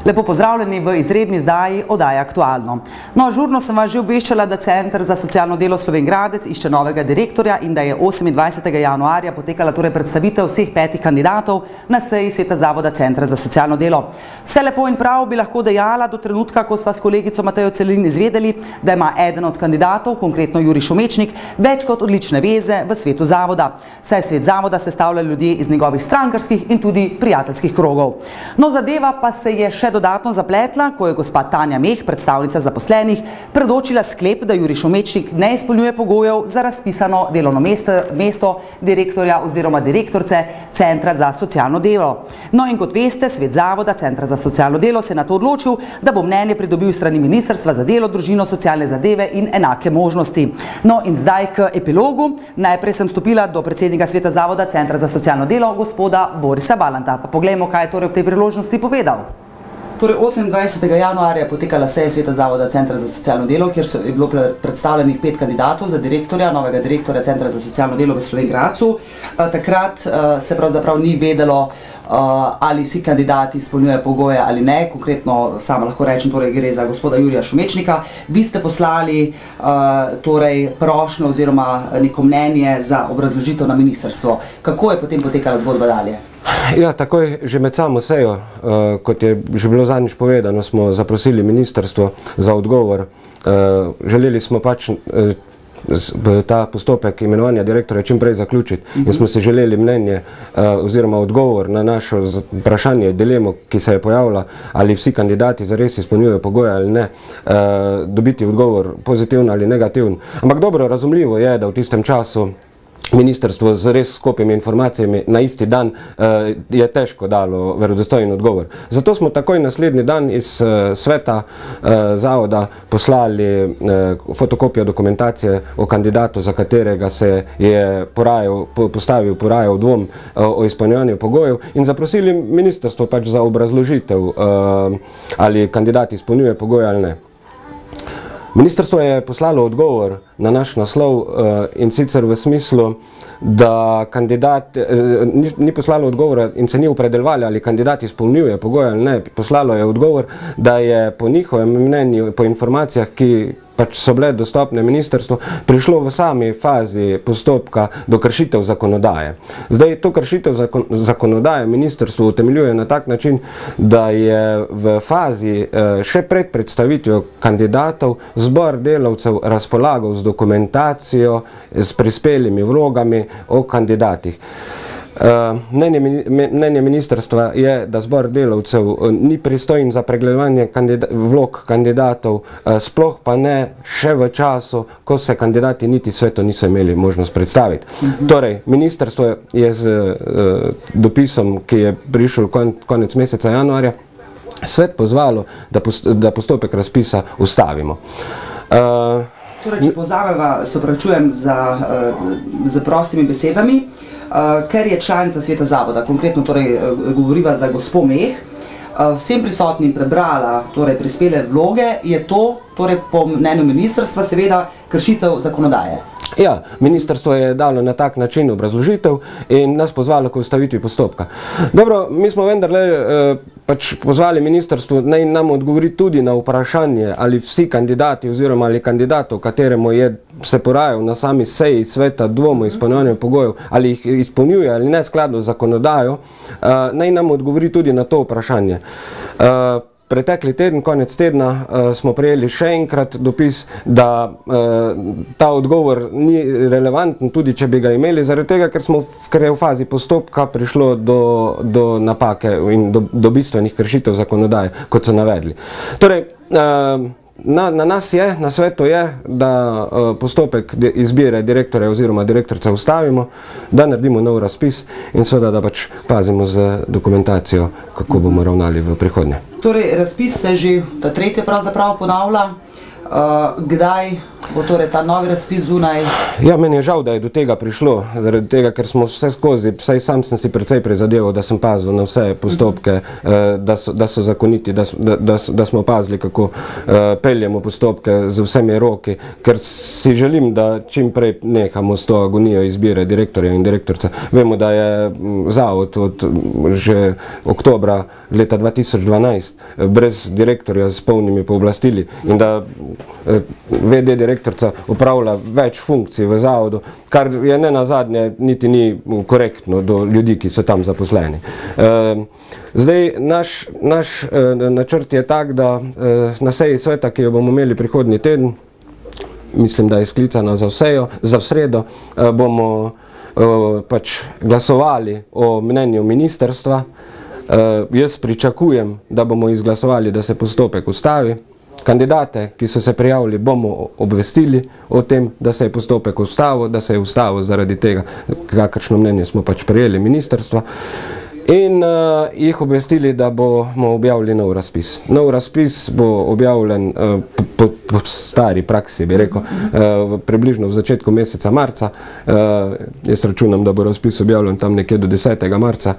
Lepo pozdravljeni v izredni izdaji oddaje Aktualno. No, žurno sem vas že obveščala, da Center za socialno delo Slovenj Gradec išče novega direktorja in da je 28. januarja potekala torej predstavitev vseh 5 kandidatov na seji Sveta Zavoda Centra za socialno delo. Vse lepo in prav bi lahko dejala do trenutka, ko sva s kolegico Matejo Celin izvedeli, da ima eden od kandidatov, konkretno Jurij Šumečnik, več kot odlične veze v svetu zavoda. Saj svet zavoda sestavlja ljudje iz njegovih strankarskih in tudi prijateljskih krogov. No, zadeva pa se je še dodatno zapletla, ko je gospa Tanja Meh, predstavnica zaposlenih, predočila sklep, da Jurij Šumečnik ne izpolnjuje pogojev za razpisano delovno mesto direktorja oziroma direktorice Centra za socialno delo. No in kot veste, svet zavoda Centra za socialno delo se je na to odločil, da bo mnenje pridobil strani Ministrstva za delo, družino, socialne zadeve in enake možnosti. No in zdaj k epilogu. Najprej sem stopila do predsednika sveta zavoda Centra za socialno delo, gospoda Borisa Balanta. Pa poglejmo, kaj je torej ob tej priložnosti povedal. Torej 28. januarja je potekala seja Sveta Zavoda Centra za socialno delo, kjer je bilo predstavljenih 5 kandidatov za direktorja, novega direktorja Centra za socialno delo v Slovenj Gradcu. Takrat se pravzaprav ni vedelo, ali vsi kandidati izpolnjujejo pogoje ali ne. Konkretno sama lahko rečem, torej gre za gospoda Jurija Šumečnika. Vi ste poslali torej prošnjo oziroma neko mnenje za obrazložitev na ministrstvo. Kako je potem potekala zgodba dalje? Ja, takoj že med samo sejo, kot je že bilo zadnjič povedano, smo zaprosili ministrstvo za odgovor. Želeli smo pač ta postopek imenovanja direktorja čim prej zaključiti in smo si želeli mnenje oziroma odgovor na naše vprašanje, dilemo, ki se je pojavila, ali vsi kandidati zares izpolnjujejo pogoje ali ne, dobiti odgovor pozitivno ali negativno. Ampak dobro razumljivo je, da v tistem času ministrstvo z res skopimi informacijami na isti dan je težko dalo verodostojen odgovor. Zato smo takoj naslednji dan iz sveta zavoda poslali fotokopijo dokumentacije o kandidatu, za katerega se je porajal dvom o izpolnjevanju pogojev, in zaprosili ministrstvo pač za obrazložitev, ali kandidat izpolnjuje pogoje ali ne. Ministrstvo je poslalo odgovor na naš naslov in sicer v smislu, da kandidat ni poslalo odgovora in se ni opredeljevalo, ali kandidat izpolnjuje pogoje ali ne. Poslalo je odgovor, da je po njihovem mnenju, po informacijah, ki pač so bile dostopne ministrstvu, prišlo v sami fazi postopka do kršitev zakonodaje. Zdaj, to kršitev zakonodaje ministrstvo utemeljuje na tak način, da je v fazi še pred predstavitvijo kandidatov zbor delavcev razpolagal z dokumentacijo, s prispelimi vlogami o kandidatih. Mnenje ministrstva je, da zbor delavcev ni pristojen za pregledovanje vlog kandidatov, sploh pa ne še v času, ko se kandidati niti svetu niso imeli možnost predstaviti. Torej, ministrstvo je z dopisom, ki je prišel konec meseca januarja, svet pozvalo, da postopek razpisa ustavimo. Torej, če povzameva, se opravičujem z prostimi besedami, ker je članica sveta zavoda, konkretno torej govoriva za gospo Meh, vsem prisotnim prebrala torej prispele vloge, je to torej po mnenju ministrstva seveda kršitev zakonodaje. Ja, ministrstvo je dalo na tak način obrazložitev in nas pozvalo k ustavitvi postopka. Dobro, mi smo vendarle pač pozvali ministrstvo, naj nam odgovori tudi na vprašanje, ali vsi kandidati oziroma ali kandidatov, kateremu je se porajal na sami seji sveta dvom o izpolnjevanju pogojev, ali jih izpolnjuje ali ne skladno z zakonodajo, naj nam odgovori tudi na to vprašanje. Pretekli teden, konec tedna, smo prejeli še enkrat dopis, da ta odgovor ni relevanten, tudi če bi ga imeli, zaradi tega, ker je v fazi postopka prišlo do napake in do bistvenih kršitev zakonodaje, kot so navedli. Torej, na nas je, na svetu je, da postopek izbire direktorja oziroma direktorice ustavimo, da naredimo nov razpis in seveda, da pač pazimo z dokumentacijo, kako bomo ravnali v prihodnje. Torej, razpis se že ta tretja pravzaprav ponavlja. Kdaj Bo torej ta novi razpis zunaj? Ja, meni je žal, da je do tega prišlo, zaradi tega, ker smo vse skozi, vsaj sam sem si precej prizadeval, da sem pazil na vse postopke, da so zakoniti, da smo pazili, kako peljemo postopke z vsemi roki, ker si želim, da čim prej nehamo s to agonijo izbire direktorja in direktorice. Vemo, da je zavod od že oktobra leta 2012 brez direktorja s polnimi pooblastili in da VD direktorica upravlja več funkcij v zavodu, kar je ne nazadnje niti ni korektno do ljudi, ki so tam zaposleni. Zdaj, naš načrt je tak, da na seji sveta, ki jo bomo imeli prihodnji teden, mislim, da je sklicana za sredo, bomo pač glasovali o mnenju ministerstva. Jaz pričakujem, da bomo izglasovali, da se postopek ustavi. Kandidate, ki so se prijavili, bomo obvestili o tem, da se je postopek ustavil, da se je ustavil zaradi tega, kakršno mnenje smo pač prijeli ministerstva. In jih obvestili, da bomo objavili nov razpis. Nov razpis bo objavljen po stari praksi, bi rekel, približno v začetku meseca marca. Jaz računam, da bo razpis objavljen tam nekje do 10. marca.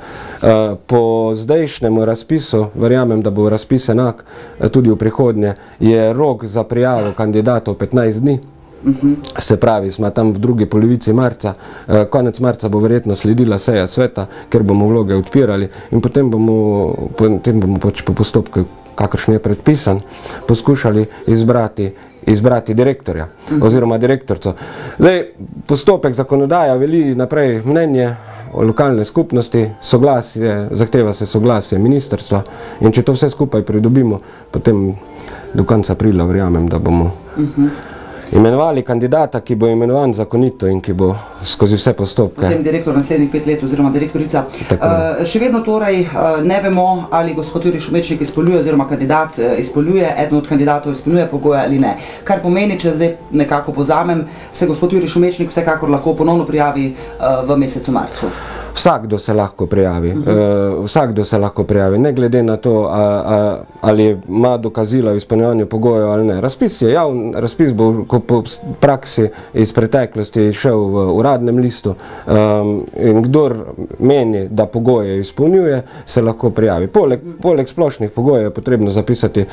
Po zdajšnjemu razpisu, verjamem, da bo razpis enak tudi v prihodnje, je rok za prijavo kandidatov 15 dni. Se pravi, smo tam v drugi polovici marca, konec marca bo verjetno sledila seja sveta, ker bomo vloge odpirali in potem bomo pač po postopku, kakršen je predpisan, poskušali izbrati direktorja oziroma direktorico. Zdaj, postopek zakonodaja veli naprej mnenje o lokalne skupnosti, zahteva se soglasje ministerstva in če to vse skupaj pridobimo, potem do konca aprila verjamem, da bomo imenovali kandidata, ki bo imenovan zakonito in ki bo skozi vse postopke. Potem direktor naslednjih 5 let oziroma direktorica. Še vedno torej ne vemo, ali gospod Jurij Šumečnik izpolnjuje oziroma kandidat izpolnjuje, eden od kandidatov izpolnjuje pogoje ali ne. Kar pomeni, če zdaj nekako povzamem, se gospod Jurij Šumečnik vsekakor lahko ponovno prijavi v mesecu marcu. Vsakdo se lahko prijavi, ne glede na to, ali ima dokazila o izpolnjevanju pogojev ali ne. Razpis je javn, razpis bo po praksi iz preteklosti šel v uradnem listu in kdor meni, da pogoje izpolnjuje, se lahko prijavi. Poleg splošnih pogojev je potrebno zapisati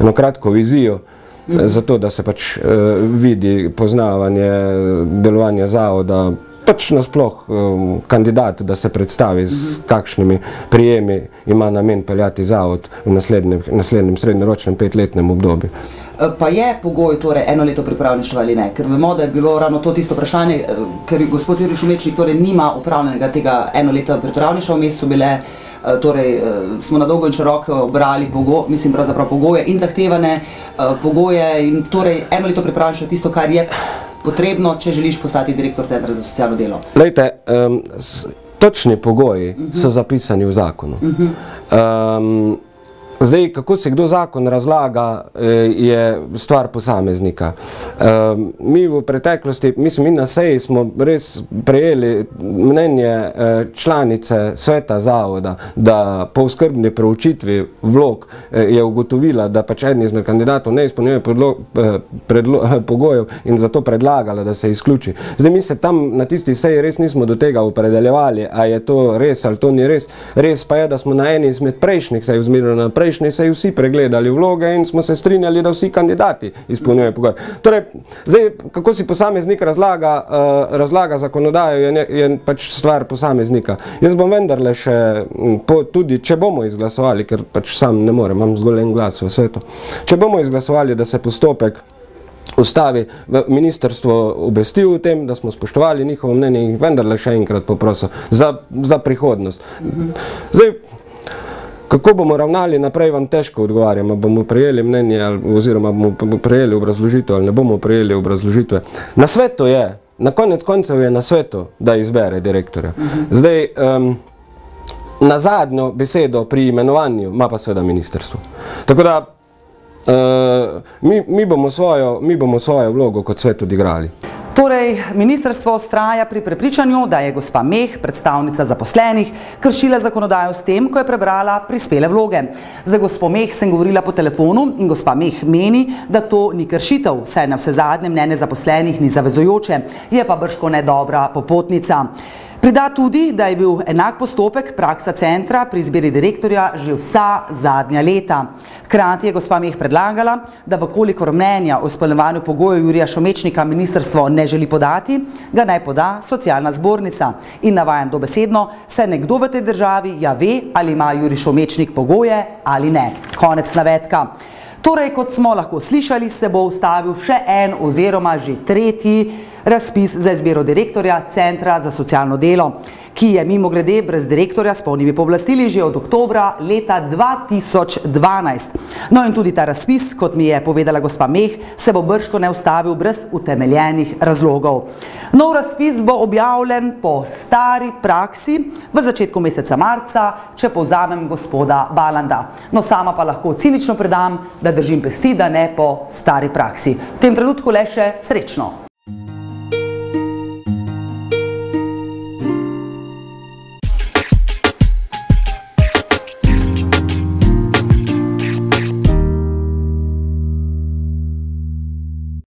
eno kratko vizijo, zato da se pač vidi poznavanje delovanja zavoda, pač nasploh kandidat, da se predstavi s kakšnimi prijemi ima namen peljati zavod v naslednjem srednjeročnem 5-letnem obdobju. Pa je pogoj torej eno leto pripravništva ali ne? Ker vemo, da je bilo ravno to tisto vprašanje, ker gospod Jurij Šumečnik torej nima opravljenega tega eno leta pripravništva, vmes so bile, torej smo na dolgo in široko brali pogoje in zahtevane pogoje in torej eno leto pripravništva tisto, kar je potrebno, če želiš postati direktor Centra za socialno delo. Glejte, točni pogoji so zapisani v zakonu. Zdaj, kako se kdo zakon razlaga, je stvar posameznika. Mi v preteklosti, mislim, mi na seji smo res prejeli mnenje članice sveta zavoda, da po skrbni proučitvi vlog je ugotovila, da pač eden izmed kandidatov ne izpolnjuje pogojev in zato predlagala, da se izključi. Zdaj, mi se tam na tisti seji res nismo do tega opredeljevali, a je to res ali to ni res. Res pa je, da smo na eni izmed prejšnjih sej, oziroma na prejšnjih sej vsi pregledali vloge in smo se strinjali, da vsi kandidati izpolnjujejo pogoje. Torej, zdaj, kako si posameznik razlaga zakonodajo, je pač stvar posameznika. Jaz bom vendarle še, tudi če bomo izglasovali, ker pač sam ne morem, imam zgolj en glas v svetu, če bomo izglasovali, da se postopek ustavi, ministrstvo obvesti o tem, da smo spoštovali njihovo mnenje in vendarle še enkrat poprosil za prihodnost. Zdaj, kako bomo ravnali naprej, vam težko odgovarjam, bomo prejeli mnenje oziroma bomo prejeli obrazložitev ali ne bomo prejeli obrazložitve. Na svetu je, na konec koncev je na svetu, da izbere direktorja. Zdaj, na zadnjo besedo pri imenovanju ima pa seveda ministrstvo. Tako da, mi bomo svojo vlogo kot svet odigrali. Torej, ministrstvo vztraja pri prepričanju, da je gospa Meh, predstavnica zaposlenih, kršila zakonodajo s tem, ko je prebrala prispele vloge. Za gospo Meh sem govorila po telefonu in gospa Meh meni, da to ni kršitev, saj na vsezadnje mnenje zaposlenih ni zavezujoče, je pa bržkone dobra popotnica. Prida tudi, da je bil enak postopek praksa centra pri izbiri direktorja že vsa zadnja leta. Hkrati je gospa Meh predlagala, da vkolikor mnenja o izpolnjevanju pogojev Jurija Šomečnika ministrstvo ne želi podati, ga naj poda socialna zbornica. In navajam dobesedno, saj nekdo v tej državi ja ve, ali ima Jurij Šomečnik pogoje ali ne. Konec navedka. Torej, kot smo lahko slišali, se bo ustavil še en oziroma že tretji razpis za izbiro direktorja Centra za socialno delo, ki je mimogrede brez direktorja s polnimi pooblastili že od oktobra leta 2012. No in tudi ta razpis, kot mi je povedala gospa Meh, se bo bržkone ustavil brez utemeljenih razlogov. Nov razpis bo objavljen po stari praksi v začetku meseca marca, če povzamem gospoda Balanda. No, sama pa lahko cinično predam, da držim pesti, da ne po stari praksi. V tem trenutku le še srečno.